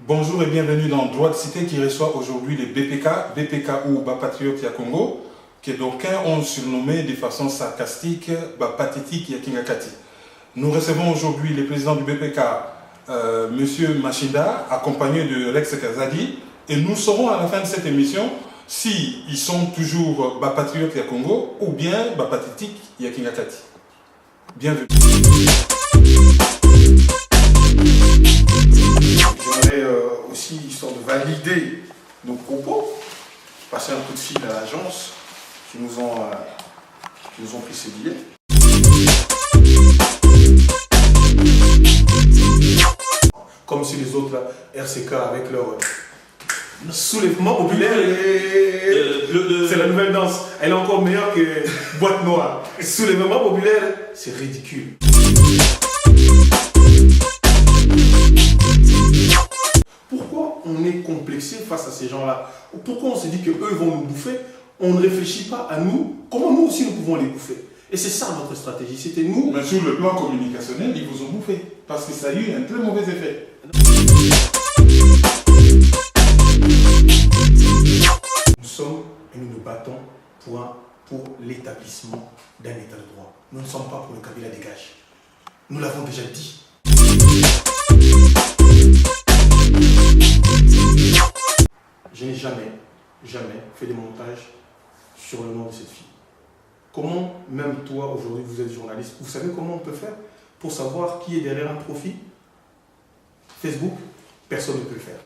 Bonjour et bienvenue dans Droit de Cité qui reçoit aujourd'hui les BPK ou Bapatriote ya Congo, que d'aucuns ont surnommé de façon sarcastique Bapathétique ya Kingakati. Nous recevons aujourd'hui le président du BPK, Monsieur Machinda, accompagné de Rex Kazadi, et nous saurons à la fin de cette émission si ils sont toujours Bapatriote ya Congo ou bien Bapathétique ya Kingakati. Bienvenue. Aussi, histoire de valider nos propos, passer un coup de fil à l'agence qui nous ont pris ces billets. Comme si les autres, là, RCK avec leur soulèvement populaire, c'est la nouvelle danse. Elle est encore meilleure que Boîte Noire. Soulèvement populaire, c'est ridicule. Pourquoi on est complexé face à ces gens-là? Pourquoi on se dit qu'eux vont nous bouffer? On ne réfléchit pas à nous, comment nous aussi nous pouvons les bouffer. Et c'est ça notre stratégie, c'était nous. Mais sur le plan communicationnel, ils vous ont bouffé, parce que ça a eu un très mauvais effet. Nous sommes et nous nous battons pour l'établissement d'un état de droit. Nous ne sommes pas pour le Kabila dégage. Nous l'avons déjà dit. Je n'ai jamais fait des montages sur le nom de cette fille. Comment, même toi aujourd'hui vous êtes journaliste, vous savez comment on peut faire pour savoir qui est derrière un profil? Facebook, personne ne peut le faire.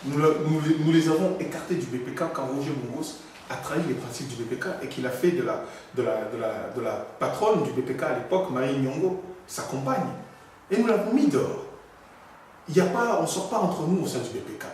Nous les avons écartés du BPK quand Roger Mongos a trahi les principes du BPK et qu'il a fait de la patronne du BPK à l'époque, Marie Nyongo, sa compagne. Et nous l'avons mis dehors. On ne sort pas entre nous au sein du BPK.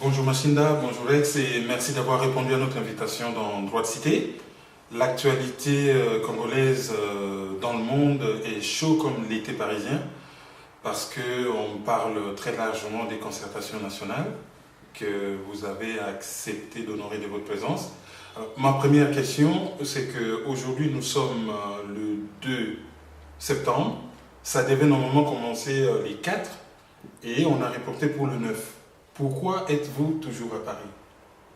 Bonjour Machinda, bonjour Rex et merci d'avoir répondu à notre invitation dans Droit de Cité. L'actualité congolaise dans le monde est chaud comme l'été parisien parce qu'on parle très largement des concertations nationales que vous avez accepté d'honorer de votre présence. Ma première question, c'est qu'aujourd'hui nous sommes le 2 septembre, ça devait normalement commencer les 4 et on a reporté pour le 9. Pourquoi êtes-vous toujours à Paris?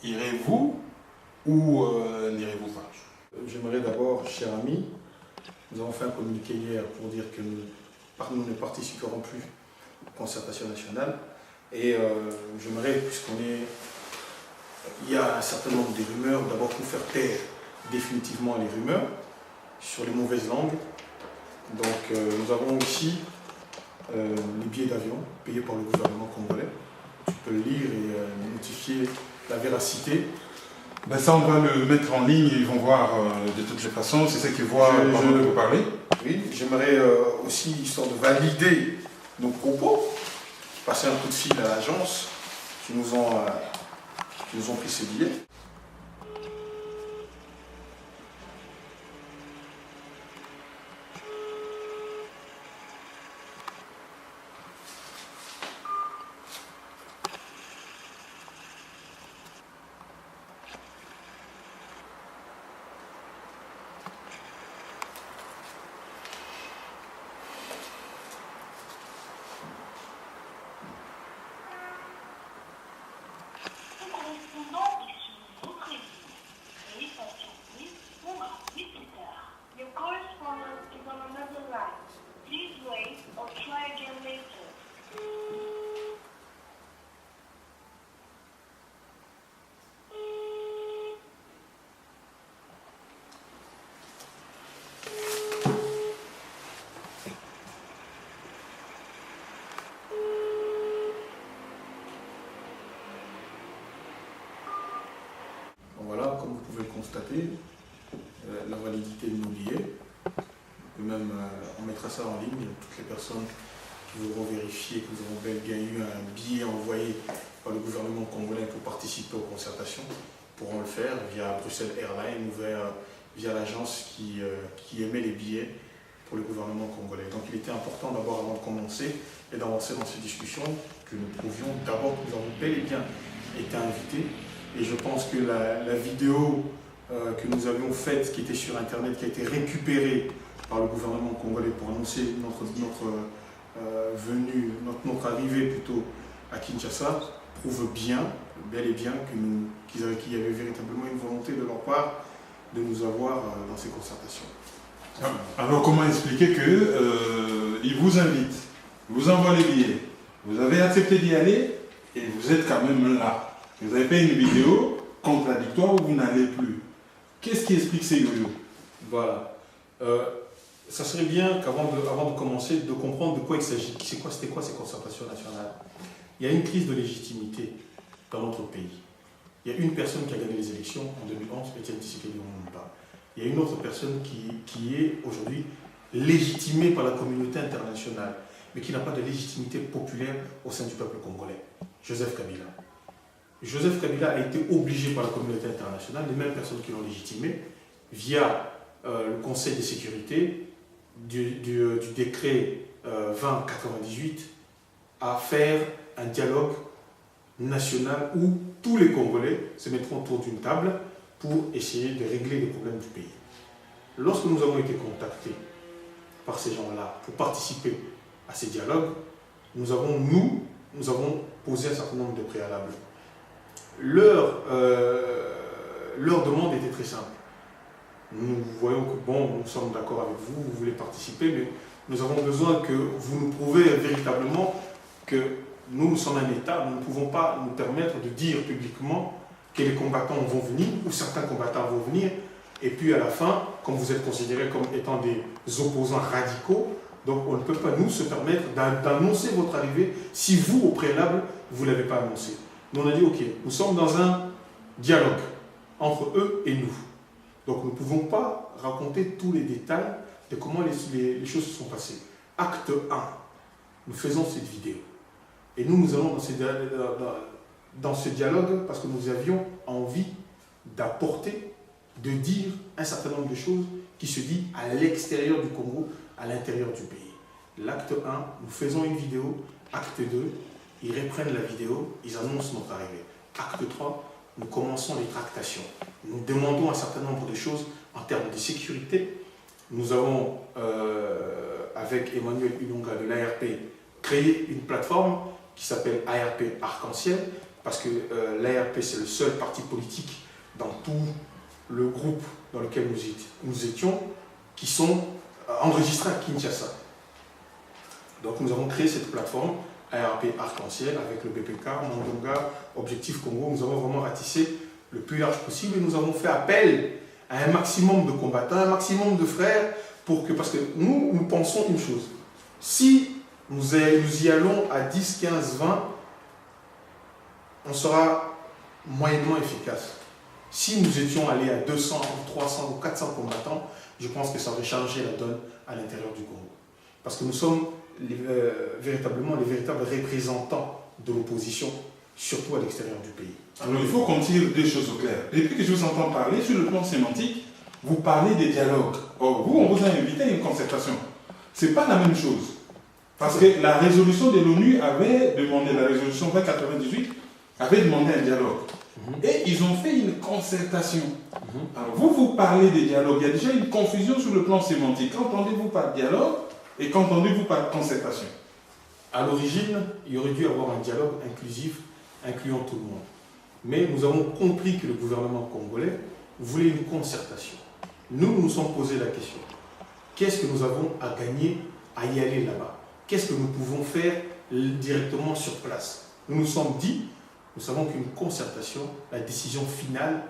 Irez-vous ou n'irez-vous pas? J'aimerais d'abord, cher ami, nous avons fait un communiqué hier pour dire que nous ne participerons plus aux concertations nationales. Et j'aimerais, il y a un certain nombre de rumeurs, d'abord pour faire taire définitivement les rumeurs sur les mauvaises langues. Donc nous avons aussi les billets d'avion payés par le gouvernement congolais. Tu peux le lire et notifier la véracité. Ben ça, on va le mettre en ligne, ils vont voir de toutes les façons, c'est ce qu'ils voient pendant de vous parler. Oui, j'aimerais aussi, histoire de valider nos propos, passer un coup de fil à l'agence qui nous ont pris ces billets. Your correspondent is on another line. Please wait or try again later. Voilà, comme vous pouvez le constater, la validité de nos billets. Même, on mettra ça en ligne. Toutes les personnes qui voudront vérifier que nous avons bel bien eu un billet envoyé par le gouvernement congolais pour participer aux concertations pourront le faire via Bruxelles Airlines ou via l'agence qui émet les billets pour le gouvernement congolais. Donc il était important d'abord, avant de commencer et d'avancer dans ces discussions, que nous prouvions d'abord que nous avons bel et bien été invités. Et je pense que la vidéo que nous avions faite, qui était sur Internet, qui a été récupérée par le gouvernement congolais pour annoncer notre venue, notre arrivée plutôt à Kinshasa, prouve bien, bel et bien, qu'il y avait véritablement une volonté de leur part de nous avoir dans ces concertations. Alors comment expliquer qu'ils vous invitent, vous envoient les billets, vous avez accepté d'y aller et vous êtes quand même là. Vous avez fait une vidéo contradictoire où vous n'allez plus. Qu'est-ce qui explique ces yo-yo? Voilà. Ça serait bien qu'avant de commencer, de comprendre de quoi il s'agit. C'était quoi ces concertations nationales? Il y a une crise de légitimité dans notre pays. Il y a une personne qui a gagné les élections en 2011, Étienne Tshisekedi Lumumba. Il y a une autre personne qui est aujourd'hui légitimée par la communauté internationale, mais qui n'a pas de légitimité populaire au sein du peuple congolais. Joseph Kabila. Joseph Kabila a été obligé par la communauté internationale, les mêmes personnes qui l'ont légitimé, via le Conseil de sécurité du décret 2098, à faire un dialogue national où tous les Congolais se mettront autour d'une table pour essayer de régler les problèmes du pays. Lorsque nous avons été contactés par ces gens-là pour participer à ces dialogues, nous avons posé un certain nombre de préalables. Leur demande était très simple. Nous voyons que, nous sommes d'accord avec vous, vous voulez participer, mais nous avons besoin que vous nous prouvez véritablement que nous sommes un État, nous ne pouvons pas nous permettre de dire publiquement que les combattants vont venir, ou certains combattants vont venir, et puis à la fin, comme vous êtes considérés comme étant des opposants radicaux, donc on ne peut pas nous se permettre d'annoncer votre arrivée si vous, au préalable, vous ne l'avez pas annoncé. Nous on a dit, ok, nous sommes dans un dialogue entre eux et nous. Donc nous ne pouvons pas raconter tous les détails de comment les choses se sont passées. Acte 1, nous faisons cette vidéo. Et nous allons dans ce dialogue parce que nous avions envie d'apporter, de dire un certain nombre de choses qui se disent à l'extérieur du Congo, à l'intérieur du pays. L'acte 1, nous faisons une vidéo. Acte 2, ils reprennent la vidéo, ils annoncent notre arrivée. Acte 3, nous commençons les tractations. Nous demandons un certain nombre de choses en termes de sécurité. Nous avons, avec Emmanuel Ilunga de l'ARP, créé une plateforme qui s'appelle ARP Arc-en-Ciel, parce que l'ARP, c'est le seul parti politique dans tout le groupe dans lequel nous étions, qui sont enregistrés à Kinshasa. Donc nous avons créé cette plateforme, ARP Arc-en-Ciel, avec le BPK, Mandonga, Objectif Congo. Nous avons vraiment ratissé le plus large possible et nous avons fait appel à un maximum de combattants, un maximum de frères, parce que nous pensons une chose. Si nous y allons à 10, 15, 20, on sera moyennement efficace. Si nous étions allés à 200, 300 ou 400 combattants, je pense que ça aurait changé la donne à l'intérieur du Congo. Parce que nous sommes véritablement les véritables représentants de l'opposition, surtout à l'extérieur du pays. Alors il faut qu'on tire des choses au clair. Depuis que je vous entends parler, sur le plan sémantique, vous parlez des dialogues. Or, vous, on vous a invité à une concertation. Ce n'est pas la même chose. Parce que la résolution de l'ONU avait demandé, la résolution 2098 avait demandé un dialogue. Et ils ont fait une concertation. Alors vous parlez des dialogues. Il y a déjà une confusion sur le plan sémantique. Qu'entendez-vous par dialogue et qu'entendez-vous par concertation? À l'origine, il aurait dû y avoir un dialogue inclusif, incluant tout le monde. Mais nous avons compris que le gouvernement congolais voulait une concertation. Nous nous sommes posé la question. Qu'est-ce que nous avons à gagner à y aller là-bas? Qu'est-ce que nous pouvons faire directement sur place? Nous nous sommes dit, nous savons qu'une concertation, la décision finale,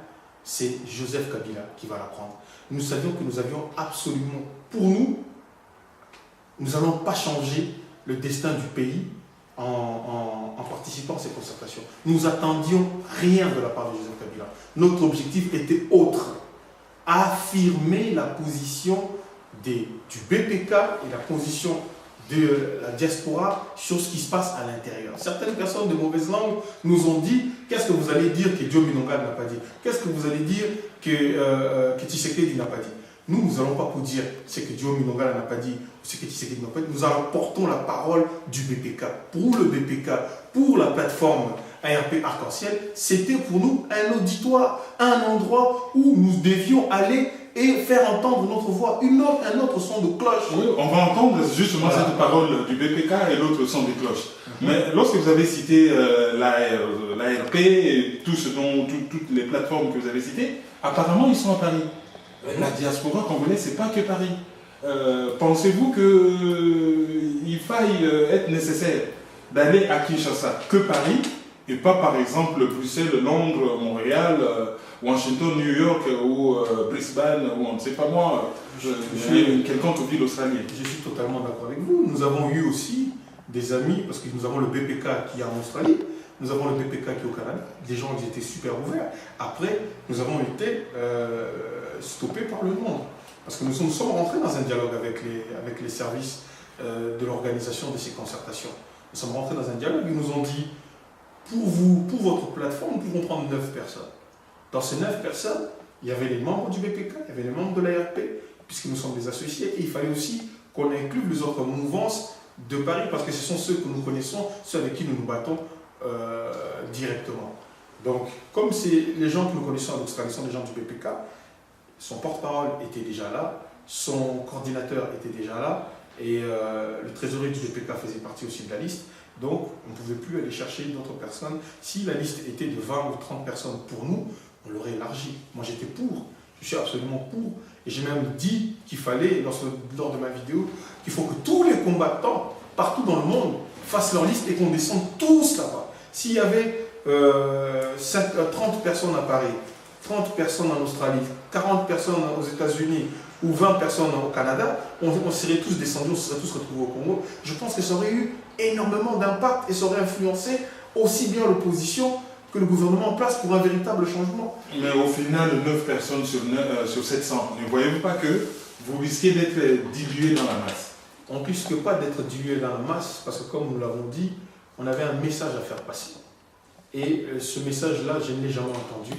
c'est Joseph Kabila qui va la prendre. Nous savions que nous avions absolument, pour nous n'allons pas changer le destin du pays en participant à ces concertations. Nous attendions rien de la part de Joseph Kabila. Notre objectif était autre. affirmer la position du BPK et la position de la diaspora sur ce qui se passe à l'intérieur. Certaines personnes de mauvaise langue nous ont dit qu'est-ce que vous allez dire que Diom Ilonga n'a pas dit, qu'est-ce que vous allez dire que Tshisekedi n'a pas dit. Nous n'allons pas vous dire ce que Diom Ilonga n'a pas dit ou ce que Tshisekedi n'a pas dit. Nous apportons la parole du BPK. Pour le BPK, pour la plateforme ARP Arc-en-Ciel, c'était pour nous un auditoire, un endroit où nous devions aller et faire entendre notre voix, un autre son de cloche. Oui, on va entendre justement cette parole du BPK et l'autre son des cloches. Mais lorsque vous avez cité l'ARP et toutes les plateformes que vous avez citées, apparemment ils sont à Paris. La diaspora congolaise, c'est pas que Paris. Pensez-vous qu'il faille être nécessaire d'aller à Kinshasa que Paris et pas par exemple Bruxelles, Londres, Montréal, Washington, New York ou Brisbane ou on ne sait pas moi, quelconque ville australienne. Je suis totalement d'accord avec vous. Nous avons eu aussi des amis, parce que nous avons le BPK qui est en Australie, nous avons le BPK qui est au Canada, des gens qui étaient super ouverts. Après, nous avons été stoppés par le monde, parce que nous sommes rentrés dans un dialogue avec les services de l'organisation de ces concertations. Nous sommes rentrés dans un dialogue, ils nous ont dit pour votre plateforme, nous pouvons prendre 9 personnes. Dans ces 9 personnes, il y avait les membres du BPK, il y avait les membres de l'ARP, puisque nous sommes des associés, et il fallait aussi qu'on inclue les autres mouvances de Paris, parce que ce sont ceux que nous connaissons, ceux avec qui nous nous battons directement. Donc, comme c'est les gens que nous connaissons en Australie sont des gens du BPK, son porte-parole était déjà là, son coordinateur était déjà là, et le trésorier du BPK faisait partie aussi de la liste. Donc, on ne pouvait plus aller chercher d'autres personnes. Si la liste était de 20 ou 30 personnes pour nous, on l'aurait élargie. Moi, j'étais pour. Je suis absolument pour. Et j'ai même dit qu'il fallait, lors de ma vidéo, qu'il faut que tous les combattants, partout dans le monde, fassent leur liste et qu'on descende tous là-bas. S'il y avait 30 personnes à Paris, 30 personnes en Australie, 40 personnes aux États-Unis ou 20 personnes au Canada, on serait tous descendus, on serait tous retrouvés au Congo. Je pense que ça aurait eu énormément d'impact et ça aurait influencé aussi bien l'opposition que le gouvernement en place pour un véritable changement. Mais au final, 9 personnes sur 700, ne voyez-vous pas que vous risquez d'être dilué dans la masse? On ne risque pas d'être dilué dans la masse parce que, comme nous l'avons dit, on avait un message à faire passer. Et ce message-là, je ne l'ai jamais entendu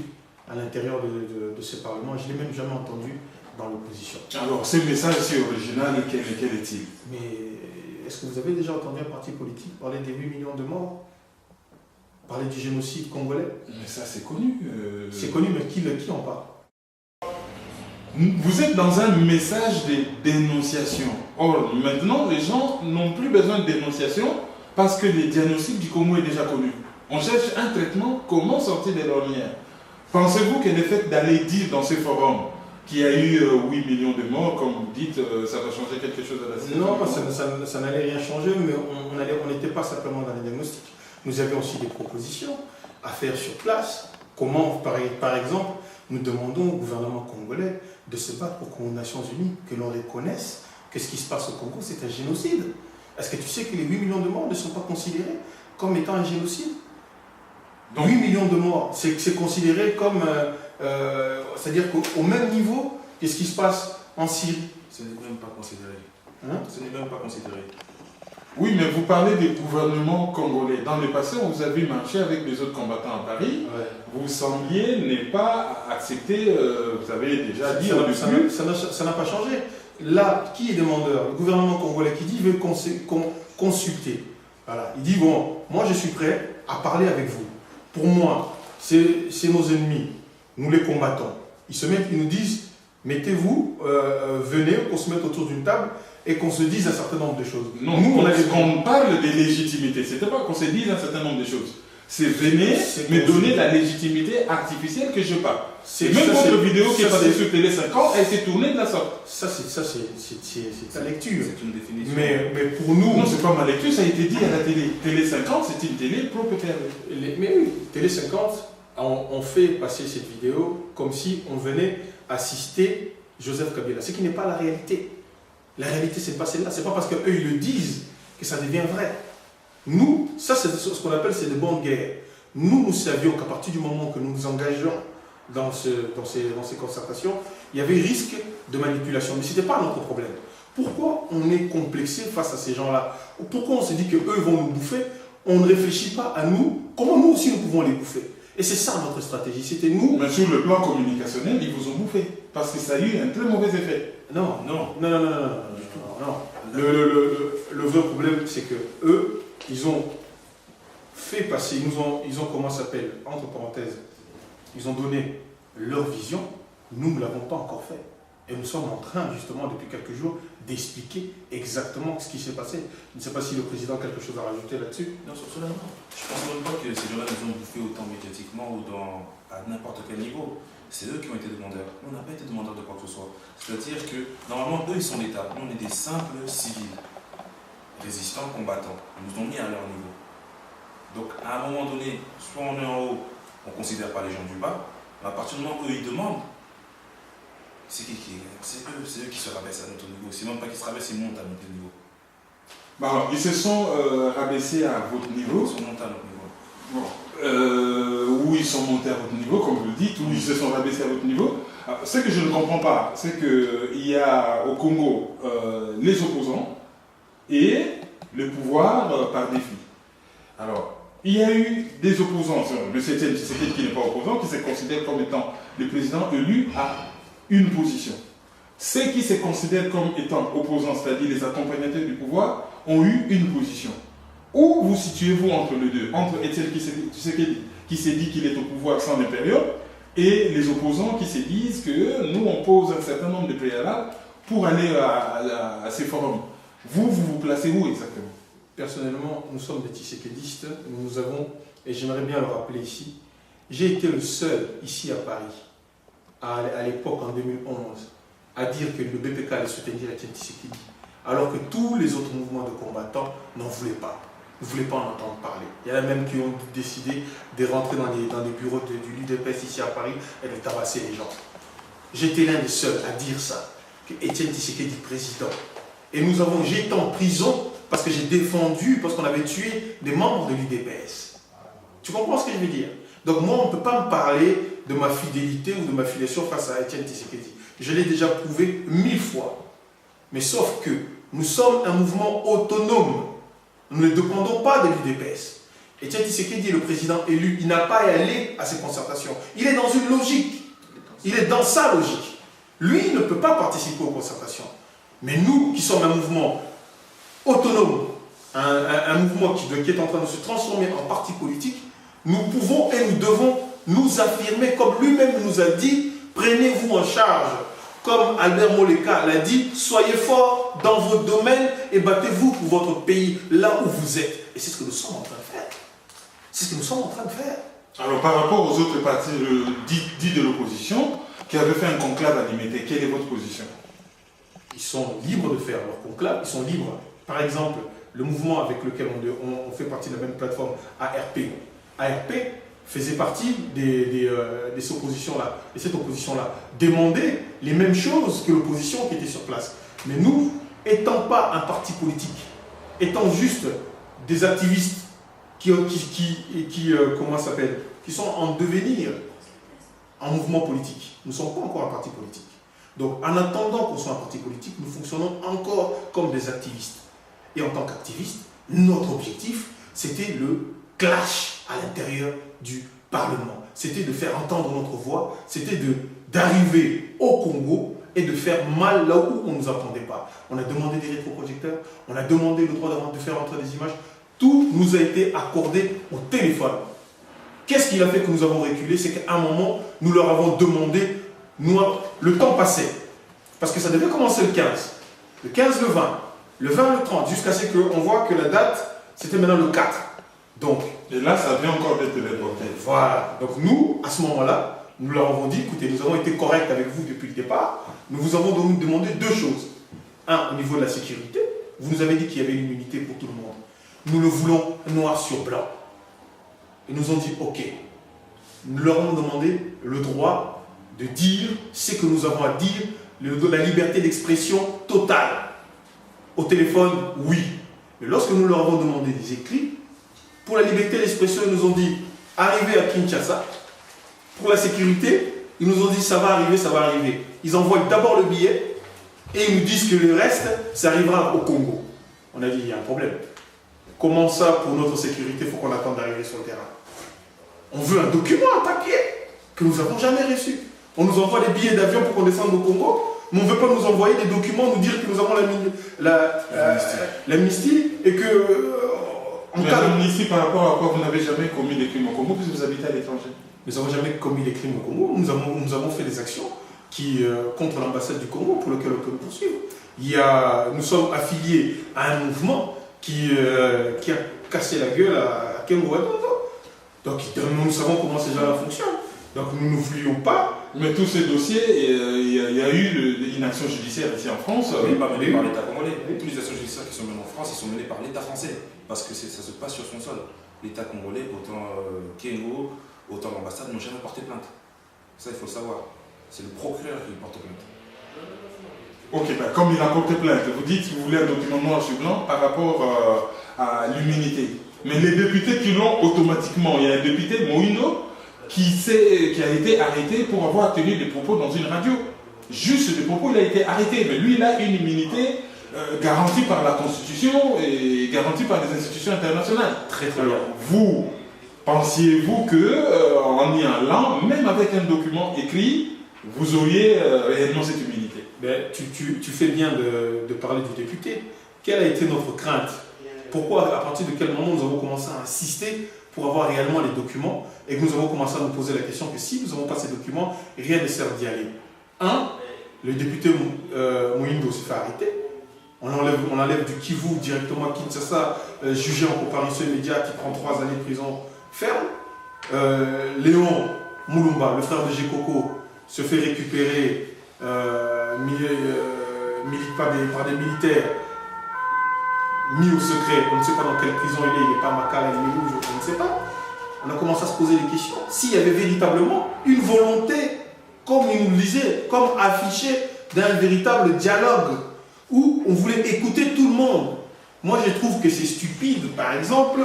à l'intérieur de ce Parlement. Je ne l'ai même jamais entendu dans l'opposition. Alors, ce message si original, quel est-il? Mais est-ce que vous avez déjà entendu un parti politique parler des 8 millions de morts? Parler du génocide congolais? Mais ça, c'est connu. C'est connu, mais qui en parle? Vous êtes dans un message de dénonciation. Or, maintenant, les gens n'ont plus besoin de dénonciation parce que le diagnostic du Congo est déjà connu. On cherche un traitement, comment sortir des ornières. Pensez-vous que le fait d'aller dire dans ces forums qu'il y a eu 8 millions de morts, comme vous dites, ça va changer quelque chose à la situation? Non, ça n'allait rien changer, mais on n'était pas simplement dans les diagnostics. Nous avions aussi des propositions à faire sur place. Comment, par exemple, nous demandons au gouvernement congolais de se battre pour qu'aux Nations Unies, que l'on reconnaisse que ce qui se passe au Congo, c'est un génocide. Est-ce que tu sais que les 8 millions de morts ne sont pas considérés comme étant un génocide? Donc, 8 millions de morts, c'est considéré comme... c'est-à-dire qu'au même niveau que ce qui se passe en Syrie. Ce n'est même pas considéré. Hein? Ce n'est même pas considéré. Oui, mais vous parlez des gouvernements congolais. Dans le passé, on vous a vu marcher avec les autres combattants à Paris. Ouais. Vous sembliez ne pas accepter, vous avez déjà dit au début. Ça n'a pas changé. Là, qui est demandeur? Le gouvernement congolais qui dit veut consulter. Voilà. Il dit, bon, moi je suis prêt à parler avec vous. Pour moi, c'est nos ennemis. Nous les combattons. Ils nous disent, mettez-vous, venez, qu'on se mette autour d'une table et qu'on se dise un certain nombre de choses. Non, nous, on parle de légitimité. C'était pas qu'on se dise un certain nombre de choses. C'est venez me donner la légitimité artificielle que je parle. Même votre vidéo qui est passée sur Télé 50 a été tournée de la sorte. Ça, c'est ta lecture. C'est une définition. Mais pour nous... Non, c'est pas ma lecture, ça a été dit à la télé. Télé 50, c'est une télé pro-PPRD. Mais oui, Télé 50, on fait passer cette vidéo comme si on venait assister Joseph Kabila. Ce qui n'est pas la réalité. La réalité, c'est pas celle-là. C'est pas parce qu'eux, ils le disent que ça devient vrai. Nous, ça, c'est ce qu'on appelle, c'est de bonnes guerres. Nous savions qu'à partir du moment que nous nous engageons dans ces concertations, il y avait risque de manipulation. Mais ce n'était pas notre problème. Pourquoi on est complexé face à ces gens-là? Pourquoi on se dit qu'eux vont nous bouffer? On ne réfléchit pas à nous, comment nous aussi nous pouvons les bouffer. Et c'est ça notre stratégie, c'était nous. Mais sur le plan communicationnel, ils vous ont bouffé. Parce que ça a eu un très mauvais effet. Non. Non. Le vrai problème, c'est que eux, ils ont fait passer, ils ont comment ça s'appelle, entre parenthèses, ils ont donné leur vision, nous ne l'avons pas encore fait. Et nous sommes en train, justement, depuis quelques jours, d'expliquer exactement ce qui s'est passé. Je ne sais pas si le président a quelque chose à rajouter là-dessus. Non, sur cela, non. Je pense même pas que ces gens-là nous ont bouffé autant médiatiquement ou à n'importe quel niveau. C'est eux qui ont été demandeurs. Nous, on n'a pas été demandeurs de quoi que ce soit. C'est-à-dire que, normalement, eux, ils sont l'État. Nous, on est des simples civils, résistants, combattants. Ils nous ont mis à leur niveau. Donc, à un moment donné, soit on est en haut, on ne considère pas les gens du bas, mais à partir du moment où eux, ils demandent, c'est eux qui se rabaissent à notre niveau. C'est même pas qu'ils se rabaissent, ils montent à notre niveau. Bah alors, ils se sont rabaissés à votre niveau. Ils sont montés à notre niveau. Bon. Où ils sont montés à votre niveau, comme vous le dites, où ils se sont rabaissés à votre niveau. Alors, ce que je ne comprends pas, c'est qu'il y a au Congo les opposants et le pouvoir par défi. Alors, il y a eu des opposants, le Etienne Tshisekedi qui n'est pas opposant, qui se considère comme étant le président élu à une position. Ceux qui se considèrent comme étant opposants, c'est-à-dire les accompagnateurs du pouvoir, ont eu une position. Où vous situez-vous entre les deux? Entre Etienne Tshisekedi qui s'est dit qu'il est au pouvoir sans les périodes et les opposants qui se disent que nous on pose un certain nombre de préalables pour aller à ces forums. Vous placez où exactement? Personnellement, nous sommes des Tshisekedistes. Nous avons, et j'aimerais bien le rappeler ici, j'ai été le seul ici à Paris, à l'époque en 2011, à dire que le BPK allait soutenir Etienne Tshisekedi, alors que tous les autres mouvements de combattants n'en voulaient pas. Ne voulaient pas en entendre parler. Il y en a même qui ont décidé de rentrer dans les bureaux du l'UDPS ici à Paris et de tabasser les gens. J'étais l'un des seuls à dire ça, que Etienne Tshisekedi président. Et j'ai été en prison parce que j'ai défendu, parce qu'on avait tué des membres de l'UDPS. Tu comprends ce que je veux dire? Donc moi, on ne peut pas me parler de ma fidélité ou de ma filiation face à Etienne Tshisekedi. Je l'ai déjà prouvé 1000 fois. Mais sauf que nous sommes un mouvement autonome. Nous ne dépendons pas de l'UDPS. Etienne Tshisekedi est le président élu. Il n'a pas à aller à ces concertations. Il est dans une logique. Il est dans sa logique. Lui, il ne peut pas participer aux concertations. Mais nous, qui sommes un mouvement autonome, un mouvement qui est en train de se transformer en parti politique, nous pouvons et nous devons nous affirmer, comme lui-même nous a dit, prenez-vous en charge. Comme Albert Moleka l'a dit, soyez forts dans votre domaine et battez-vous pour votre pays, là où vous êtes. Et c'est ce que nous sommes en train de faire. C'est ce que nous sommes en train de faire. Alors par rapport aux autres partis dits de l'opposition, qui avaient fait un conclave à Limité, quelle est votre position? Ils sont libres de faire leur conclave, ils sont libres. Par exemple, le mouvement avec lequel on fait partie de la même plateforme, ARP. ARP faisait partie de ces oppositions-là. Et cette opposition-là demandait les mêmes choses que l'opposition qui était sur place. Mais nous, étant pas un parti politique, étant juste des activistes qui sont en devenir en mouvement politique, nous ne sommes pas encore un parti politique. Donc, en attendant qu'on soit un parti politique, nous fonctionnons encore comme des activistes. Et en tant qu'activistes, notre objectif, c'était le clash à l'intérieur du Parlement. C'était de faire entendre notre voix, c'était d'arriver au Congo et de faire mal là où on ne nous entendait pas. On a demandé des rétroprojecteurs, on a demandé le droit de faire entrer des images. Tout nous a été accordé au téléphone. Qu'est-ce qui a fait que nous avons reculé? C'est qu'à un moment, nous leur avons demandé, le temps passait. Parce que ça devait commencer le 15. Le 15, le 20. Le 20, le 30. Jusqu'à ce qu'on voit que la date, c'était maintenant le 4. Donc, et là, ça vient encore d'être reporté. Voilà. Donc nous, à ce moment-là, nous leur avons dit, écoutez, nous avons été corrects avec vous depuis le départ. Nous vous avons donc demandé deux choses. Un, au niveau de la sécurité. Vous nous avez dit qu'il y avait une unité pour tout le monde. Nous le voulons noir sur blanc. Ils nous ont dit, ok. Nous leur avons demandé le droit de dire ce que nous avons à dire, la liberté d'expression totale. Au téléphone, oui. Mais lorsque nous leur avons demandé des écrits, pour la liberté d'expression, ils nous ont dit, arrivez à Kinshasa. Pour la sécurité, Ils nous ont dit ça va arriver, ça va arriver. Ils envoient d'abord le billet et ils nous disent que le reste, ça arrivera au Congo. On a dit il y a un problème. Comment ça, pour notre sécurité, il faut qu'on attende d'arriver sur le terrain? On veut un document, un papier, que nous n'avons jamais reçu. On nous envoie des billets d'avion pour qu'on descende au Congo, mais on ne veut pas nous envoyer des documents, nous dire que nous avons l'amnistie et que... L'amnistie par rapport à quoi vous n'avez jamais commis des crimes au Congo puisque vous habitez à l'étranger? Nous n'avons jamais commis des crimes au Congo. Nous avons fait des actions contre l'ambassade du Congo pour lequel on peut nous poursuivre. Nous sommes affiliés à un mouvement qui a cassé la gueule à Kengo. Donc nous savons comment ces gens-là fonctionnent. Donc nous ne voulions pas. Mais tous ces dossiers, il y a eu une action judiciaire ici en France. Mais pas menée par l'État congolais. Toutes les actions judiciaires qui sont menées en France, ils sont menées par l'État français. Parce que ça se passe sur son sol. L'État congolais, autant Kengo, autant l'ambassade, n'ont jamais porté plainte. Ça, il faut le savoir. C'est le procureur qui porte plainte. Ok, ben, comme il a porté plainte, vous dites que vous voulez un document noir sur blanc par rapport à l'immunité. Mais les députés qui l'ont automatiquement, il y a un député, Moïno, qui a été arrêté pour avoir tenu des propos dans une radio. Juste des propos, il a été arrêté. Mais lui, il a une immunité garantie par la Constitution et garantie par les institutions internationales. Très bien. Alors, vous, pensiez-vous qu'en y allant, même avec un document écrit, vous auriez réellement cette immunité? Ben, tu fais bien de parler du député. Quelle a été notre crainte? Pourquoi, à partir de quel moment nous avons commencé à insister pour avoir réellement les documents et que nous avons commencé à nous poser la question que si nous n'avons pas ces documents, rien ne sert d'y aller. Le député Moïndo s'est fait arrêter. On enlève du Kivu directement à Kinshasa, jugé en comparution immédiate, qui prend 3 années de prison ferme. Léon Moulumba, le frère de Gekoko, se fait récupérer par des militaires, mis au secret. On ne sait pas dans quelle prison il n'est pas Makala, il est où, je ne sais pas. On a commencé à se poser des questions. S'il y avait véritablement une volonté, comme il nous le disait, comme affiché d'un véritable dialogue, où on voulait écouter tout le monde. Moi, je trouve que c'est stupide. Par exemple,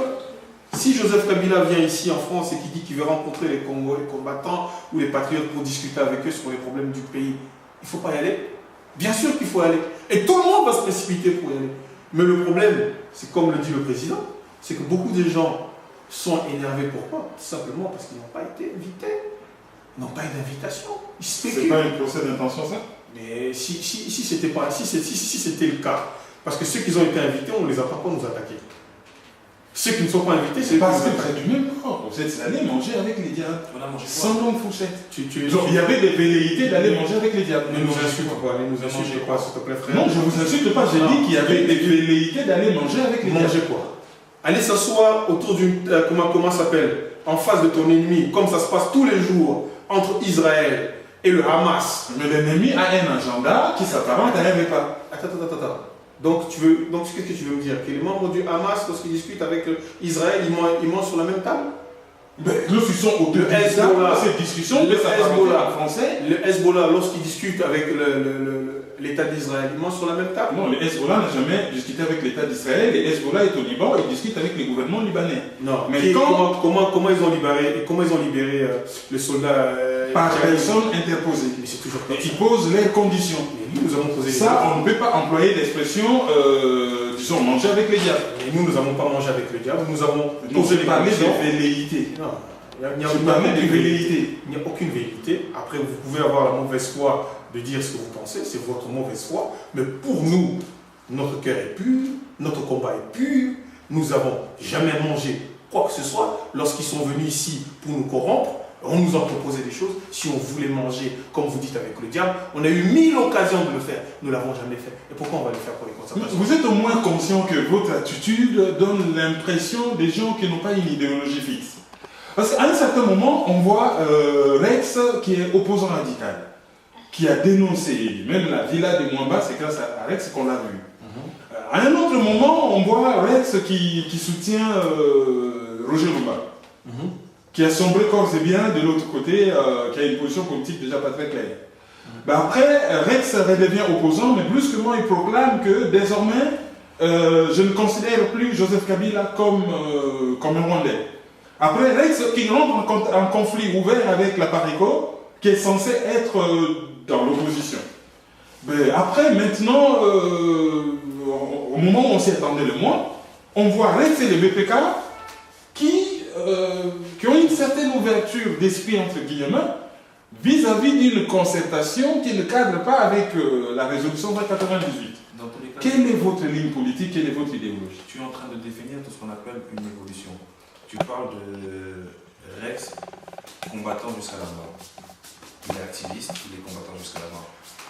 si Joseph Kabila vient ici en France et qu'il dit qu'il veut rencontrer les Congolais, les combattants ou les patriotes pour discuter avec eux sur les problèmes du pays, il ne faut pas y aller. Bien sûr qu'il faut y aller. Et tout le monde va se précipiter pour y aller. Mais le problème, c'est comme le dit le président, c'est que beaucoup de gens sont énervés. Pourquoi? Tout simplement parce qu'ils n'ont pas été invités. Ils n'ont pas eu d'invitation. Ils spéculent. C'est pas une procès d'intention, ça? Mais si c'était le cas, parce que ceux qui ont été invités, on ne les a pas pour nous attaquer. Ceux qui ne sont pas invités, c'est parce que près du même corps. Vous êtes allé manger avec les diables. On a mangé sans longue fourchette. Donc il y avait des velléités d'aller manger avec les diables. Ne nous insulte pas, ne nous insulte pas, s'il te plaît, frère. Non, je ne vous insulte pas, j'ai dit qu'il y avait des velléités d'aller manger avec les diables. Manger quoi? Aller s'asseoir autour d'une. Comment ça s'appelle? En face de ton ennemi, comme ça se passe tous les jours entre Israël et le Hamas. Mais l'ennemi a un agenda qui s'apparente à un repas. Attends. Donc qu'est-ce que tu veux me dire? Que les membres du Hamas, lorsqu'ils discutent avec Israël, ils mangent sur la même table? Mais nous sont au deux Hezbollah, cette discussion, le Hezbollah français. Le Hezbollah, lorsqu'il discute avec l'État d'Israël, ils mangent sur la même table? Non, le Hezbollah n'a jamais discuté avec l'État d'Israël. Le Hezbollah est au Liban et discute avec les gouvernements libanais. Non, mais comment ils ont libéré le soldat par personne interposée. Mais c'est toujours et ils posent leurs conditions. Mais nous avons posé ça, on ne peut pas employer l'expression, disons, manger avec les diables. Et nous n'avons pas mangé avec le diable, nous avons posé les conditions. Des velléités. Non, il n'y a aucune velléité. Après, vous pouvez avoir la mauvaise foi de dire ce que vous pensez, c'est votre mauvaise foi. Mais pour nous, notre cœur est pur, notre combat est pur. Nous n'avons jamais mangé quoi que ce soit. Lorsqu'ils sont venus ici pour nous corrompre, on nous a proposé des choses. Si on voulait manger, comme vous dites, avec le diable, on a eu 1000 occasions de le faire. Nous ne l'avons jamais fait. Et pourquoi on va le faire pour les conservateurs? Vous êtes au moins conscient que votre attitude donne l'impression des gens qui n'ont pas une idéologie fixe. Parce qu'à un certain moment, on voit Rex, qui est opposant radical, qui a dénoncé, même la villa de Mwamba, c'est grâce à Rex qu'on l'a vu. À un autre moment, on voit Rex qui soutient Roger Lumba. Qui a sombré corps et bien de l'autre côté, qui a une position politique déjà pas très claire. Après, Rex redevient opposant, mais brusquement il proclame que désormais, je ne considère plus Joseph Kabila comme un Rwandais. Après, Rex qui rentre en conflit ouvert avec la PARECO, qui est censé être dans l'opposition. Mais après, maintenant, au moment où on s'y attendait le moins, on voit Rex et les BPK qui ont une certaine ouverture d'esprit, entre guillemets, vis-à-vis d'une concertation qui ne cadre pas avec la résolution 2098. Dans tous les cas, Quelle est votre ligne politique, quelle est votre idéologie? tu es en train de définir tout ce qu'on appelle une évolution. Tu parles de Rex combattant jusqu'à la mort. Il est activiste, il est combattant jusqu'à la mort.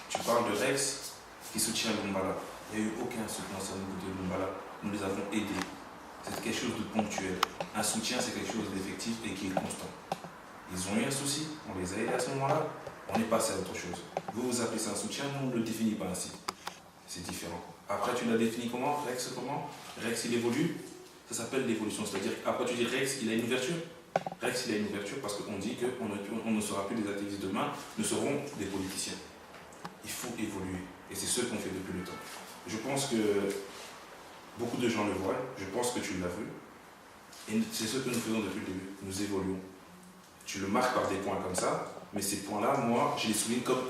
Tu parles de Rex qui soutient Lumbala. Il n'y a eu aucun soutien au niveau de Lumbala. Nous les avons aidés. C'est quelque chose de ponctuel. Un soutien, c'est quelque chose d'effectif et qui est constant. Ils ont eu un souci, on les a aidés à ce moment-là, on est passé à autre chose. Vous, vous appelez ça un soutien, nous, on ne le définit pas ainsi. C'est différent. Après, tu l'as défini comment? Rex, comment? Rex, il évolue. Ça s'appelle l'évolution. C'est-à-dire qu'après, tu dis Rex, il a une ouverture. Rex, il a une ouverture parce qu'on dit qu'on ne sera plus des activistes demain, nous serons des politiciens. Il faut évoluer. Et c'est ce qu'on fait depuis le temps. Je pense que beaucoup de gens le voient. Je pense que tu l'as vu. Et c'est ce que nous faisons depuis le début. Nous évoluons. Tu le marques par des points comme ça, mais ces points-là, moi, je les souligne comme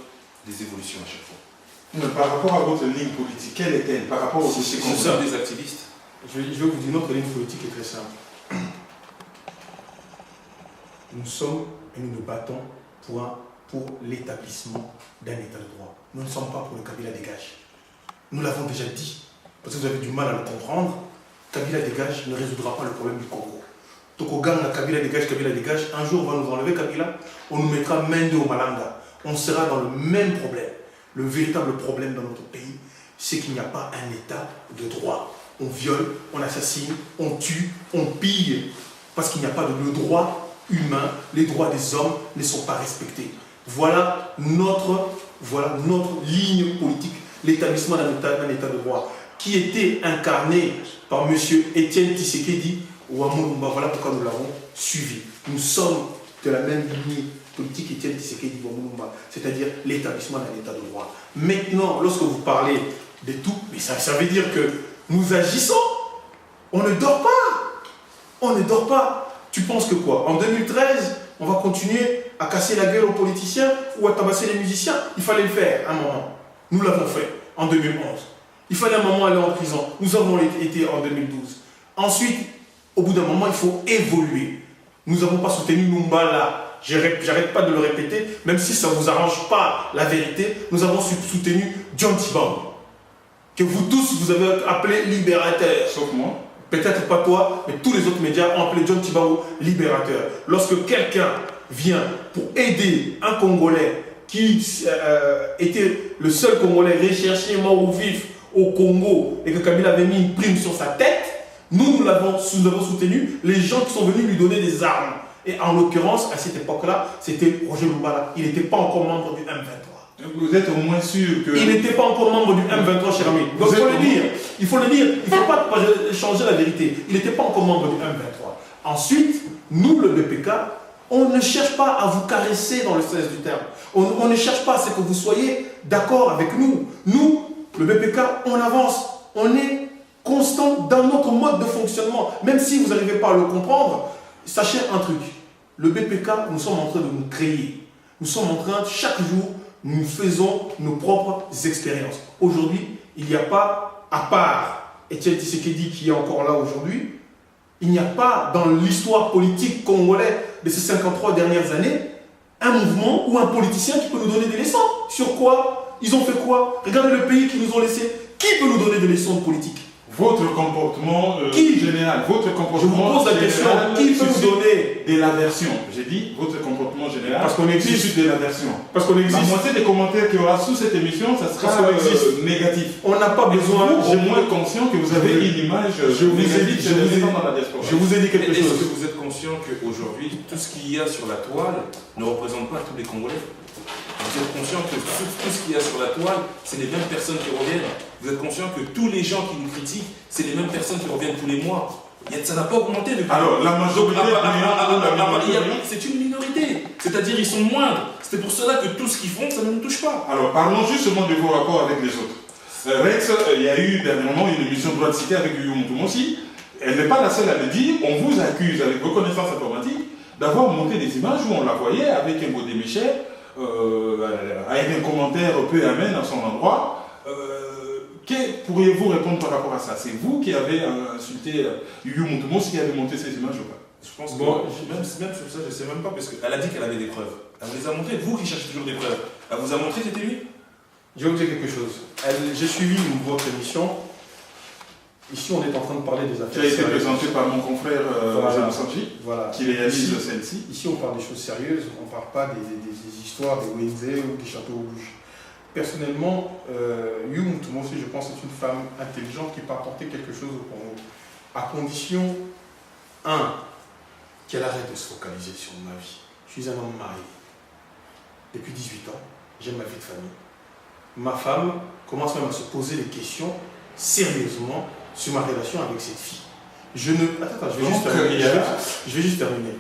des évolutions à chaque fois. Mais par rapport à votre ligne politique, quelle est-elle par rapport aux Nous sommes des activistes. Je vais vous dire, notre ligne politique est très simple. Nous sommes et nous nous battons pour l'établissement d'un état de droit. Nous ne sommes pas pour le Kabila dégage. Nous l'avons déjà dit, parce que vous avez du mal à le comprendre. Kabila dégage ne résoudra pas le problème du Congo. Tokogang, Kabila dégage, un jour on va nous enlever Kabila, on nous mettra Mende au Malanga. On sera dans le même problème. Le véritable problème dans notre pays, c'est qu'il n'y a pas un état de droit. On viole, on assassine, on tue, on pille, parce qu'il n'y a pas de droit humain, les droits des hommes ne sont pas respectés. Voilà notre ligne politique, l'établissement d'un état de droit, qui était incarné par M. Étienne Tshisekedi ou Amouloumba. Voilà pourquoi nous l'avons suivi. Nous sommes de la même ligne politique Étienne Tshisekedi ou Amouloumba, c'est-à-dire l'établissement d'un état de droit. Maintenant, lorsque vous parlez de tout, mais ça veut dire que nous agissons. On ne dort pas. On ne dort pas. Tu penses que quoi? En 2013, on va continuer à casser la gueule aux politiciens ou à tabasser les musiciens? Il fallait le faire un moment. Nous l'avons fait en 2011. Il fallait un moment aller en prison. Nous avons été en 2012. Ensuite, au bout d'un moment, il faut évoluer. Nous n'avons pas soutenu Lumbala. J'arrête pas de le répéter, même si ça ne vous arrange pas la vérité. Nous avons soutenu John Tibang, que vous tous, vous avez appelé libérateur. Sauf moi. Peut-être pas toi, mais tous les autres médias ont appelé John Tibao libérateur. Lorsque quelqu'un vient pour aider un Congolais qui était le seul Congolais recherché mort ou vif au Congo et que Kabila avait mis une prime sur sa tête, nous l'avons soutenu, les gens qui sont venus lui donner des armes. Et en l'occurrence, à cette époque-là, c'était Roger Lumbala. Il n'était pas encore membre du M23. Vous êtes au moins sûr que... Il n'était pas encore membre du M23, cher ami. Donc il faut le dire. Il faut le dire. Il ne faut pas changer la vérité. Il n'était pas encore membre du M23. Ensuite, nous, le BPK, on ne cherche pas à vous caresser dans le sens du terme. On ne cherche pas à ce que vous soyez d'accord avec nous. Nous, le BPK, on avance. On est constant dans notre mode de fonctionnement. Même si vous n'arrivez pas à le comprendre, sachez un truc. Le BPK, nous sommes en train de nous créer. Nous sommes en train, chaque jour, nous faisons nos propres expériences. Aujourd'hui, il n'y a pas, à part Étienne Tshisekedi qui est encore là aujourd'hui, il n'y a pas dans l'histoire politique congolaise de ces 53 dernières années un mouvement ou un politicien qui peut nous donner des leçons. Sur quoi? Ils ont fait quoi? Regardez le pays qu'ils nous ont laissé. Qui peut nous donner des leçons de politique? Votre comportement général, votre comportement Je vous pose la question, qui peut nous donner de l'aversion? J'ai dit votre comportement général. Parce qu'on existe. De l'aversion. Parce qu'on existe. La moitié des commentaires qu'il y aura sous cette émission, ça sera négatif. On n'a pas besoin. Au moins conscient que vous avez une image négative dans la diaspora. Je vous ai dit quelque chose. Est-ce que vous êtes conscient qu'aujourd'hui, tout ce qu'il y a sur la toile ne représente pas tous les Congolais? Vous êtes conscient que tout ce qu'il y a sur la toile, c'est les mêmes personnes qui reviennent? Vous êtes conscient que tous les gens qui nous critiquent, c'est les mêmes personnes qui reviennent tous les mois? Ça n'a pas augmenté depuis. Alors, la majorité c'est une minorité. C'est-à-dire ils sont moindres. C'est pour cela que tout ce qu'ils font, ça ne nous touche pas. Alors, parlons justement de vos rapports avec les autres. Rex, il y a eu dernièrement une émission Droit de cité avec Guillaume Toumoussi. Elle n'est pas la seule à le dire. On vous accuse, avec vos connaissances informatiques, d'avoir monté des images où on la voyait avec un beau Michel avec un commentaire peu amène à son endroit. Que pourriez-vous répondre par rapport à ça? C'est vous qui avez insulté Yuyu Moutoumos qui avez monté ces images ou pas? Je pense que même sur ça, je ne sais même pas, parce qu'elle a dit qu'elle avait des preuves. Elle vous les a montrées, vous qui cherchez toujours des preuves. Elle vous a montré que c'était lui? Je vais vous dire quelque chose. J'ai suivi votre émission. Ici, on est en train de parler des Qui affaires a été sérieuses. présenté par mon confrère Jean Sanji, Voilà. qui réalise celle-ci. Ici, on parle des choses sérieuses, on ne parle pas des histoires des Wednesday ou des châteaux rouges. Personnellement, Yuyu Moutoumos, je pense, est une femme intelligente qui peut apporter quelque chose au Congo. À condition, qu'elle arrête de se focaliser sur ma vie. Je suis un homme marié. Depuis 18 ans, j'ai ma vie de famille. Ma femme commence même à se poser des questions sérieusement sur ma relation avec cette fille. Je vais juste terminer.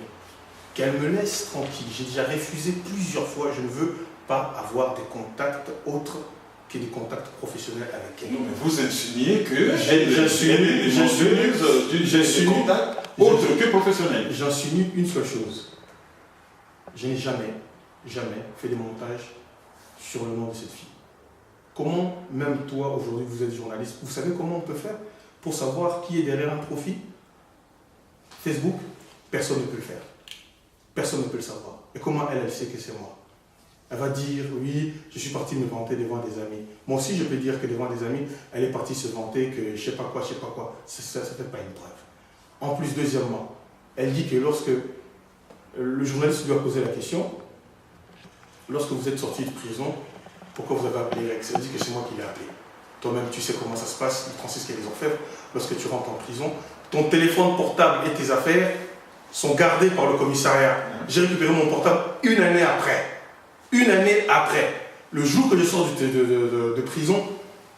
Qu'elle me laisse tranquille. J'ai déjà refusé plusieurs fois. Je ne veux pas avoir des contacts autres que des contacts professionnels avec elle. Non, mais vous insinuez que je suis contacts autres que professionnels. J'insinue une seule chose. Je n'ai jamais fait des montages sur le nom de cette fille. Comment, même toi aujourd'hui, vous êtes journaliste, vous savez comment on peut faire pour savoir qui est derrière un profil? Facebook, personne ne peut le faire. Personne ne peut le savoir. Et comment elle sait que c'est moi? Elle va dire, oui, je suis partie me vanter devant des amis. Moi aussi, je peux dire que devant des amis, elle est partie se vanter que je sais pas quoi. Ça ne fait pas une preuve. En plus, deuxièmement, elle dit que lorsque le journaliste lui a posé la question, lorsque vous êtes sorti de prison, pourquoi vous avez appelé Rex? Elle dit que c'est moi qui l'ai appelé. Toi-même, tu sais comment ça se passe, Francis qui a des orfèvres. Lorsque tu rentres en prison, ton téléphone portable et tes affaires sont gardés par le commissariat. J'ai récupéré mon portable une année après. Une année après. Le jour que je sors de prison,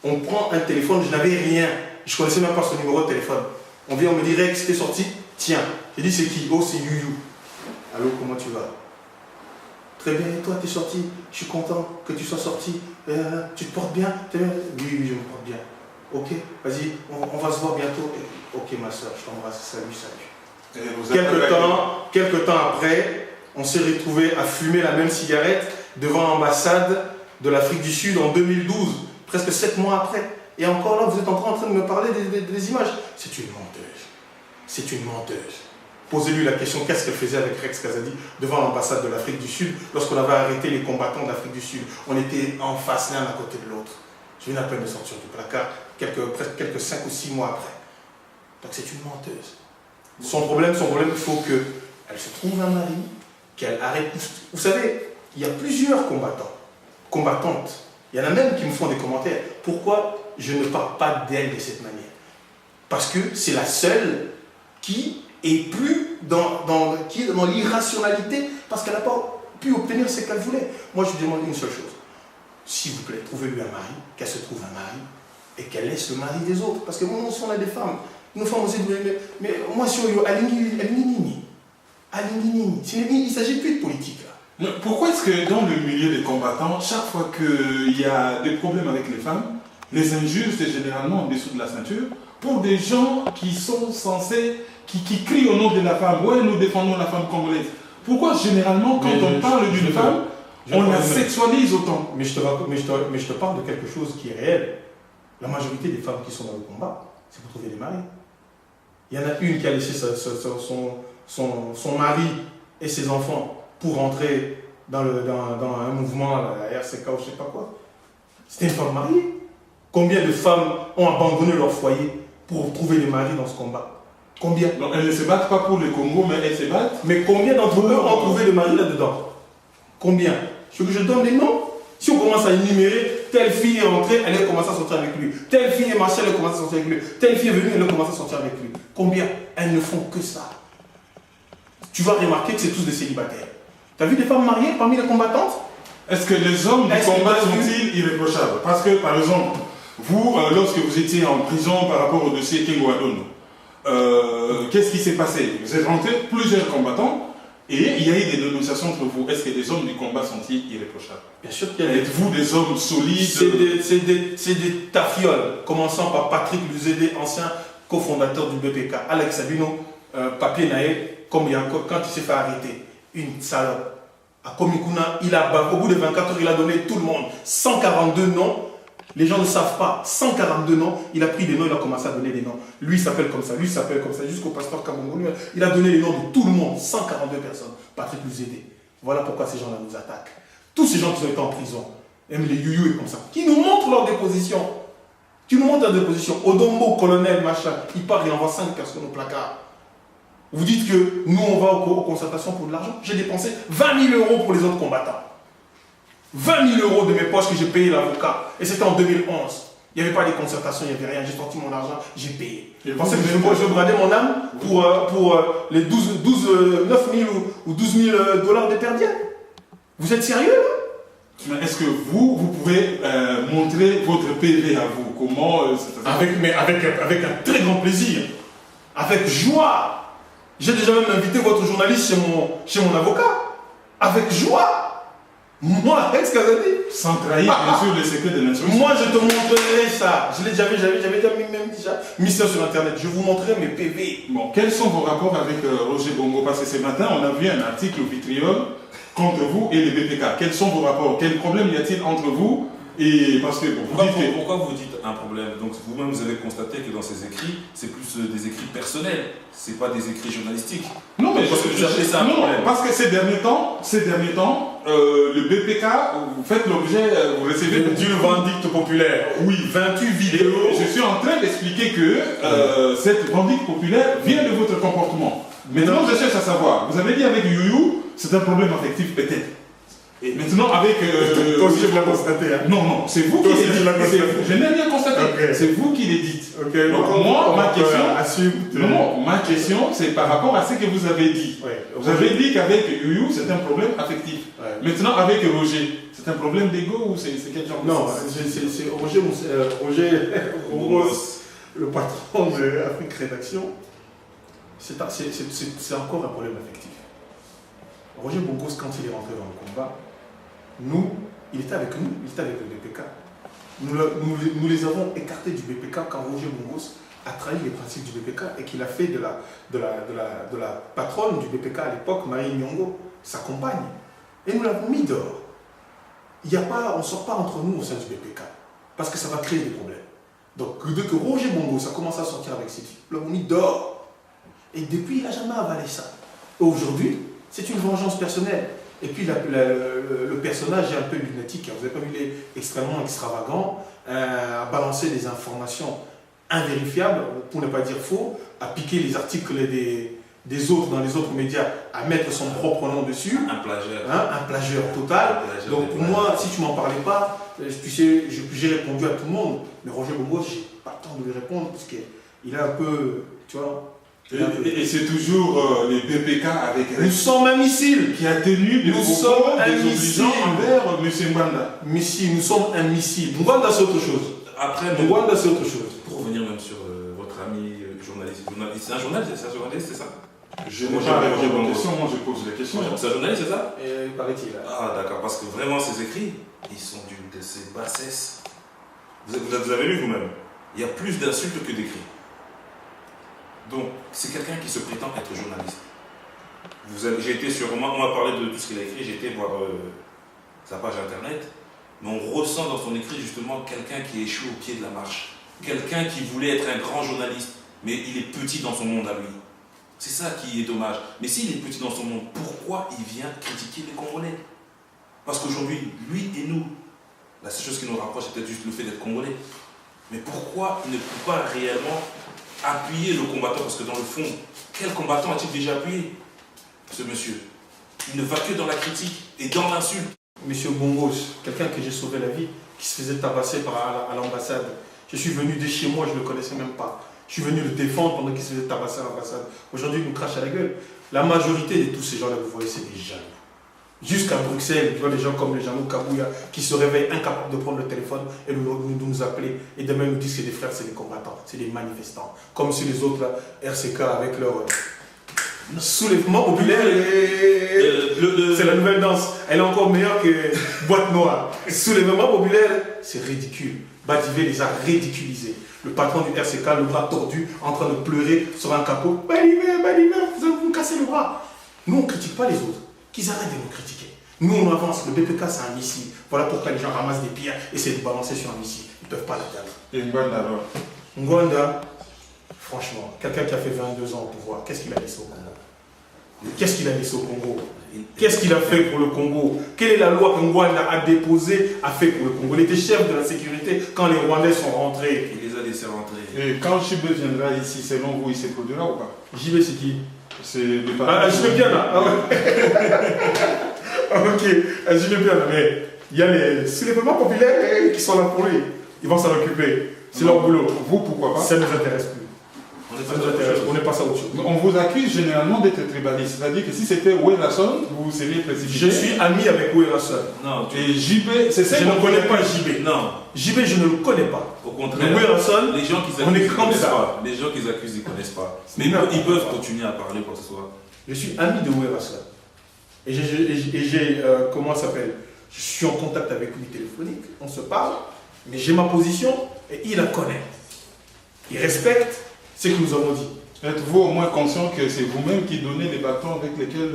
on prend un téléphone, je n'avais rien. Je ne connaissais même pas son numéro de téléphone. On vient, on me dit Rex, t'es sorti? Tiens. J'ai dit c'est qui? Oh, c'est Yuyu. Allô, comment tu vas? Très bien, et toi, tu es sorti? Je suis content que tu sois sorti. Tu te portes bien? Oui, je me porte bien. Ok, vas-y, on va se voir bientôt. Ok, ma soeur, je t'embrasse. Salut. Quelques temps après, on s'est retrouvés à fumer la même cigarette devant l'ambassade de l'Afrique du Sud en 2012, presque 7 mois après. Et encore là, vous êtes en train de me parler des images. C'est une menteuse. C'est une menteuse. Posez-lui la question, qu'est-ce qu'elle faisait avec Rex Kazadi devant l'ambassade de l'Afrique du Sud lorsqu'on avait arrêté les combattants d'Afrique du Sud. On était en face l'un à côté de l'autre. Je viens à peine de sortir du placard, quelques 5 ou 6 mois après. Donc c'est une menteuse. Son problème, il faut qu'elle se trouve un mari, qu'elle arrête. Vous savez, il y a plusieurs combattantes. Il y en a même qui me font des commentaires. Pourquoi je ne parle pas d'elle de cette manière? Parce que c'est la seule qui est plus dans l'irrationalité, parce qu'elle n'a pas pu obtenir ce qu'elle voulait. Moi, je lui demande une seule chose. S'il vous plaît, trouvez-lui un mari, qu'elle se trouve un mari, et qu'elle laisse le mari des autres. Parce que moi, on a des femmes. Nos femmes aussi, mais moi, si on Alinini. Il ne s'agit plus de politique, là. Pourquoi est-ce que dans le milieu des combattants, chaque fois qu'il y a des problèmes avec les femmes, les injures, c'est généralement en dessous de la ceinture, pour des gens qui sont censés, qui crient au nom de la femme, ouais, nous défendons la femme congolaise. Pourquoi généralement, quand on parle d'une femme, on la sexualise autant? Mais je te parle de quelque chose qui est réel. La majorité des femmes qui sont dans le combat, c'est pour trouver des maris. Il y en a une qui a laissé son mari et ses enfants pour entrer dans un mouvement, la RCK ou je ne sais pas quoi. C'était une femme mariée. Combien de femmes ont abandonné leur foyer pour trouver des maris dans ce combat? Combien? Donc elles ne se battent pas pour le Congo, mais elles se battent. Mais combien d'entre eux ont trouvé des maris là-dedans? Combien? Je veux que je donne des noms. Si on commence à énumérer, telle fille est entrée, elle a commencé à sortir avec lui. Telle fille est marchée, elle a commencé à sortir avec lui. Telle fille est venue, elle a commencé à sortir avec lui. Combien? Elles ne font que ça. Tu vas remarquer que c'est tous des célibataires. Tu as vu des femmes mariées parmi les combattantes? Est-ce que les hommes du combat sont-ils irréprochables? Parce que, par exemple, vous, lorsque vous étiez en prison par rapport au dossier Kengo Adon, qu'est-ce qui s'est passé? Vous êtes rentré plusieurs combattants et il y a eu des dénonciations entre vous. Est-ce que les hommes du combat sont-ils irréprochables? Bien sûr qu'il y a des... Êtes-vous des hommes solides? C'est des tafioles, commençant par Patrick Luzédé, ancien cofondateur du BPK, Alex Sabino, Papier Naé, quand il s'est fait arrêter. Une salope. À Komikuna, au bout de 24 heures, il a donné tout le monde. 142 noms. Les gens ne savent pas. 142 noms. Il a pris des noms, il a commencé à donner des noms. Lui s'appelle comme ça, lui s'appelle comme ça, jusqu'au pasteur Kabongo. Il a donné les noms de tout le monde. 142 personnes. Patrick nous aidait. Voilà pourquoi ces gens-là nous attaquent. Tous ces gens qui ont été en prison, même les youyou et comme ça, qui nous montrent leur déposition. Tu nous montres leur déposition. Odombo, colonel, machin, il part, il envoie 5 personnes au placard. Vous dites que nous, on va aux concertations pour de l'argent. J'ai dépensé 20 000 euros pour les autres combattants. 20 000 euros de mes poches que j'ai payé l'avocat. Et c'était en 2011. Il n'y avait pas de concertation, il n'y avait rien. J'ai sorti mon argent, j'ai payé. Vous pensez que je bradais mon âme pour les 9 000 ou 12 000 dollars de perdiens? Vous êtes sérieux là? Est-ce que vous pouvez montrer votre PV à vous? Comment avec un très grand plaisir. Avec joie. J'ai déjà même invité votre journaliste chez mon avocat. Avec joie. Moi, ex-Kazadi. Sans trahir, bien sûr, les secrets de l'instruction. Moi, je te montrerai ça. J'avais déjà mis ça sur Internet. Je vous montrerai mes PV. Bon, quels sont vos rapports avec Roger Bongo? Parce que ce matin, on a vu un article au Vitriol contre vous et les BPK. Quels sont vos rapports? Quel problème y a-t-il entre vous? Et parce que pourquoi vous dites un problème? Donc vous-même vous avez constaté que dans ces écrits, c'est plus des écrits personnels, c'est pas des écrits journalistiques. Non, mais parce que vous appelez ça un problème. Parce que ces derniers temps, le BPK, vous faites l'objet, vous recevez d'une vindicte populaire. Oui, 28 vidéos. Je suis en train d'expliquer que cette vindicte populaire vient de votre comportement. Maintenant, je cherche à savoir. Vous avez dit avec Youyou, c'est un problème affectif peut-être. Et maintenant, avec. Toi aussi, je l'ai constaté. Hein. Non, c'est vous qui l'avez dit. Je n'ai rien constaté. Okay. C'est vous qui l'avez dit. Okay. Donc, moi, ma question, c'est par rapport à ce que vous avez dit. Ouais. Vous avez dit qu'avec Youyou, c'est un problème affectif. Ouais. Maintenant, avec Roger, c'est un problème d'ego ou c'est quel genre de... Non, c'est Roger, le patron de Afrique Rédaction, c'est encore un problème affectif. Roger Bongos, quand il est rentré dans le combat, il était avec nous, il était avec le BPK. Nous les avons écartés du BPK quand Roger Bongos a trahi les principes du BPK et qu'il a fait de la patronne du BPK à l'époque, Marie Nyongo, sa compagne. Et nous l'avons mis dehors. On ne sort pas entre nous au sein du BPK parce que ça va créer des problèmes. Donc, dès que Roger Bongos a commencé à sortir avec cette fille, nous l'avons mis dehors. Et depuis, il n'a jamais avalé ça. Aujourd'hui, c'est une vengeance personnelle. Et puis le personnage est un peu lunatique. Vous avez pas vu, il est extrêmement extravagant, à balancer des informations invérifiables, pour ne pas dire faux, à piquer les articles des autres dans les autres médias, à mettre son propre nom dessus. Un plagieur. Un plagieur total. Donc pour moi, si tu ne m'en parlais pas, j'ai répondu à tout le monde. Mais Roger Bongos, je n'ai pas le temps de lui répondre, parce qu'il est un peu, tu vois... Et c'est toujours les BPK avec... Nous sommes un missile qui a tenu des propos désobligeants envers M. Mbanda. Missile, nous sommes un missile. Mbanda, c'est autre chose. Mbanda, c'est autre chose. Pour revenir même sur votre ami journaliste, c'est un journaliste, c'est ça? Je n'ai pas répondu aux questions, moi je pose les questions. C'est un journaliste, c'est ça? Paraît-il. Ah d'accord, parce que vraiment ces écrits, ils sont de ces bassesses. Vous avez lu vous-même, il y a plus d'insultes que d'écrits. Donc, c'est quelqu'un qui se prétend être journaliste. J'ai été sur... Moi, on m'a parlé de tout ce qu'il a écrit, j'ai été voir sa page internet, mais on ressent dans son écrit justement quelqu'un qui échoue au pied de la marche. Quelqu'un qui voulait être un grand journaliste, mais il est petit dans son monde à lui. C'est ça qui est dommage. Mais s'il est petit dans son monde, pourquoi il vient critiquer les Congolais? Parce qu'aujourd'hui, lui et nous, la seule chose qui nous rapproche, c'est peut-être juste le fait d'être Congolais. Mais pourquoi il ne peut pas réellement appuyer le combattant? Parce que dans le fond, quel combattant a-t-il déjà appuyé, ce monsieur? Il ne va que dans la critique et dans l'insulte. Monsieur Bongos, quelqu'un que j'ai sauvé la vie, qui se faisait tabasser à l'ambassade. Je suis venu de chez moi, je ne le connaissais même pas. Je suis venu le défendre pendant qu'il se faisait tabasser à l'ambassade. Aujourd'hui, il nous crache à la gueule. La majorité de tous ces gens-là, vous voyez, c'est des jaloux. Jusqu'à Bruxelles, tu vois des gens comme les Jeannot Kabouya qui se réveillent incapables de prendre le téléphone et nous appeler. Et demain, nous disent que des frères, c'est des combattants, c'est des manifestants. Comme si les autres, là, RCK, avec leur soulèvement populaire, c'est la nouvelle danse. Elle est encore meilleure que Boîte Noire. Soulèvement populaire, c'est ridicule. Badivé les a ridiculisés. Le patron du RCK, le bras tordu, en train de pleurer sur un capot. Badivé, vous me cassez le bras. Nous, on ne critique pas les autres. Qu'ils arrêtent de nous critiquer. Nous, on avance. Le BPK, c'est un missile. Voilà pourquoi les gens ramassent des pierres et essaient de balancer sur un missile. Ils ne peuvent pas l'atteindre. Et Ngwanda alors? Ngwanda, franchement, quelqu'un qui a fait 22 ans au pouvoir, qu'est-ce qu'il a laissé au Congo? Qu'est-ce qu'il a laissé au Congo? Qu'est-ce qu'il a fait pour le Congo? Quelle est la loi que Ngwanda a déposée, a fait pour le Congo? Il était chef de la sécurité quand les Rwandais sont rentrés. Il les a laissés rentrer. Et quand Chibé viendra ici, selon vous, il se produira ou pas? JB, c'est qui? C'est le Ah, je vais bien là. Ah ouais. Ok, je vais bien là. Mais il y a les soulèvements populaires qui sont là pour lui. Ils vont s'en occuper. C'est leur boulot. Vous, pourquoi pas? Ça ne nous intéresse plus. Ça nous intéresse. On n'est pas ça autre chose. On vous accuse généralement d'être tribaliste. C'est-à-dire que si c'était Ouelason, vous seriez précipité. Je suis ami avec Ouelason. Non, Et JB, c'est ça. Je ne connais pas JB. Non. JB, je ne le connais pas. Au contraire, Ouelason, les gens qui on est accusent, ils comme connaissent ça. pas. Les gens qui accusent, ils connaissent pas. Mais ils peuvent continuer à parler quoi que ce soit. Je suis ami de Ouelason. Et j'ai comment ça s'appelle? Je suis en contact avec lui téléphonique. On se parle. Mais j'ai ma position et il la connaît. Il respecte ce que nous avons dit. Êtes-vous au moins conscient que c'est vous-même qui donnez les bâtons avec lesquels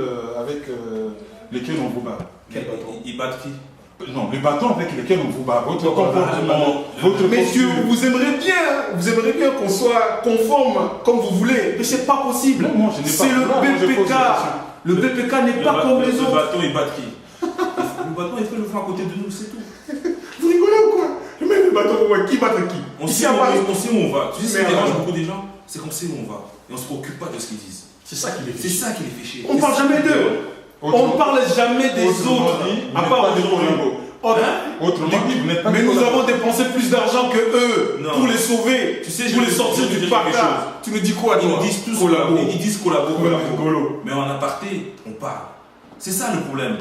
on vous bat? Quel bâton? Ils battent qui? Non, les bâtons avec lesquels on vous bat. Votre comportement, votre Messieurs, posture. vous aimeriez bien qu'on soit conforme comme vous voulez, mais c'est pas possible. Non, moi, je n'ai pas- C'est le là, moi, je pose BPK. la question. Le BPK n'est pas comme les Le autres. bâton, ils battent qui? Le bâton, il fait le fond à côté de nous, c'est tout. Vous rigolez ou quoi? Le bâton, ouais, qui bat qui? On Ici sait à Paris. où on va. Tu sais ce qui Merde. dérange beaucoup des gens? C'est qu'on sait où on va. Et on se préoccupe pas de ce qu'ils disent. C'est ça qui les C'est fait. ça qui les fait chier. On parle jamais d'eux. On parle jamais des Autrement autres. dit, vous À n'êtes part pas des aujourd'hui. collabos. Autrement dit, vous n'êtes pas Mais des nous collabos. avons dépensé plus d'argent que eux Non. pour les sauver, Tu sais, pour les je sortir vais te du dire parc. quelque chose. Tu me dis quoi, Ils toi? disent tous collabo. Ils disent collabo. Collabo. Mais en aparté, on parle. C'est ça le problème.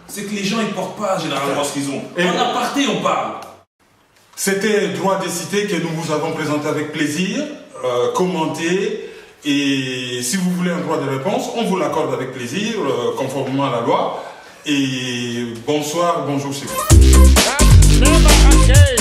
C'est que les gens ils portent pas généralement ce qu'ils ont. Et- En aparté, on parle. C'était Droit des cités que nous vous avons présenté avec plaisir, commenté. Et si vous voulez un droit de réponse, on vous l'accorde avec plaisir, conformément à la loi. Et bonsoir, bonjour chez vous. Never again.